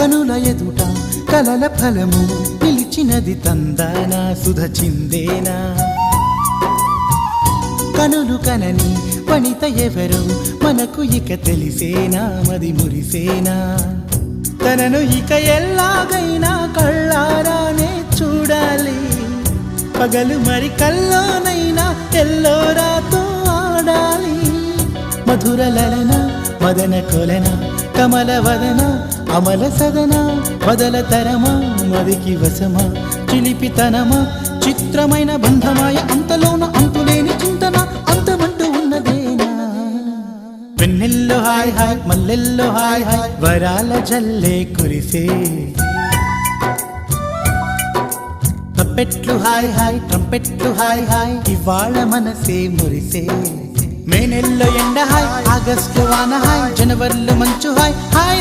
కనుల ఎదుట కలల ఫలము నిలిచినది తందానా సుధ చిందేనా కనులు కనని వనిత ఎవరు మనకు ఇక తెలిసేనా మది మురిసేనా తనను ఇక ఎల్లాగైనా కళ్ళారానే చూడాలి పగలు మరి కల్లోనైనా ఎల్లోరాతో ఆడాలి మధుర లలన మదన కొలన కమల వదన అమల సదన వదల తరమా మదికి వశమా చిలిపితనమా చిత్రమైన బంధమాయ అంతలోన అంతులేని చింతన అంతమంటూ ఉన్నదేనా వెన్నెల్లో హాయ్ హాయ్ మల్లెల్లో హాయ్ హాయ్ వరాల జల్లే కురిసే తప్పెట్లు హాయ్ హాయ్ ట్రంపెట్లు హాయ్ హాయ్ ఇవాళ మనసే మురిసే మే నెల్లో ఎండ హాయ్ ఆగస్టు వాన హాయ్ జనవరిలో మంచు హాయ్ హాయ్